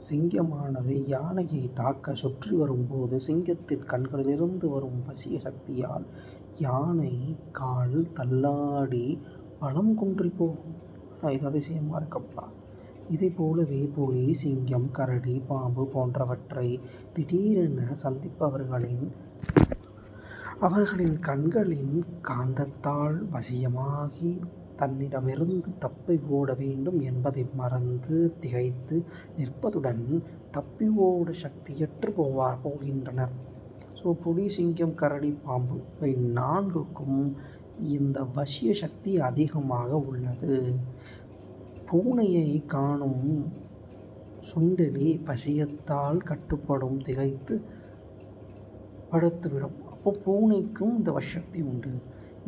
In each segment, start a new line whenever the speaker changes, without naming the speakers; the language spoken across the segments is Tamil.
சிங்கமானது யானையை தாக்க சுற்றி வரும்போது சிங்கத்தின் கண்களிலிருந்து வரும் வசிய சக்தியால் யானை கால் தள்ளாடி பலம் குன்றி போகும். இது அதிசயமாக இருக்கப்பா. இதை போலவே புலி, சிங்கம், கரடி, பாம்பு போன்றவற்றை திடீரென சந்திப்பவர்களின் அவர்களின் கண்களின் காந்தத்தால் வசியமாகி தன்னிடமிருந்து தப்பி ஓட வேண்டும் என்பதை மறந்து திகைத்து நிற்பதுடன் தப்பி ஓட சக்தியற்று போகின்றனர். ஸோ புலி, சிங்கம், கரடி, பாம்பு இவை 4க்கும் இந்த வசிய சக்தி அதிகமாக உள்ளது. பூனையை காணும் சுண்டெலி வசியத்தால் கட்டுப்படும் திகைத்து படுத்துவிடும். அப்போ பூனைக்கும் இந்த வசக்தி உண்டு.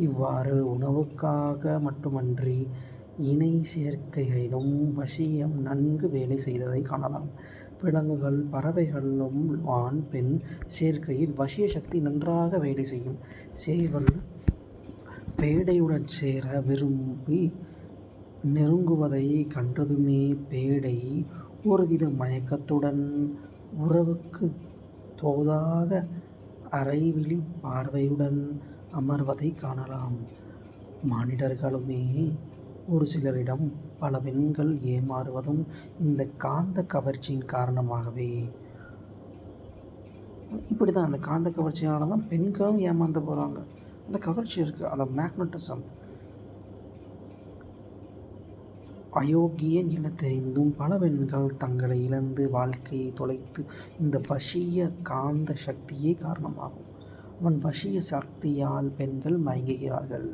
இவ்வாறு உணவுக்காக மட்டுமன்றி இணை சேர்க்கையிலும் வசியம் நன்கு வேலை செய்ததை காணலாம். விலங்குகள், பறவைகளும் ஆண் பெண் சேர்க்கையில் வசிய சக்தி நன்றாக வேலை செய்யும். சேவல் பேடையுடன் சேர விரும்பி நெருங்குவதை கண்டதுமே பேடை ஒருவித மயக்கத்துடன் உறவுக்கு தோதாக அரைவிழி பார்வையுடன் அமர்வதை காணலாம். மானிடர்களுமே ஒரு சிலரிடம் பல பெண்கள் ஏமாறுவதும் இந்த காந்த கவர்ச்சியின் காரணமாகவே. இப்படி தான் அந்த காந்த கவர்ச்சியால் தான் பெண்களும் ஏமாந்து போகிறாங்க. அந்த கவர்ச்சி இருக்குது, அந்த மேக்னட்டிசம். அயோக்கியன் என தெரிந்தும் பல பெண்கள் தங்களை இழந்து வாழ்க்கையை தொலைத்து இந்த வசிய காந்த சக்தியே காரணமாகும். அவன் வசிய சக்தியால் பெண்கள் மயங்குகிறார்கள்.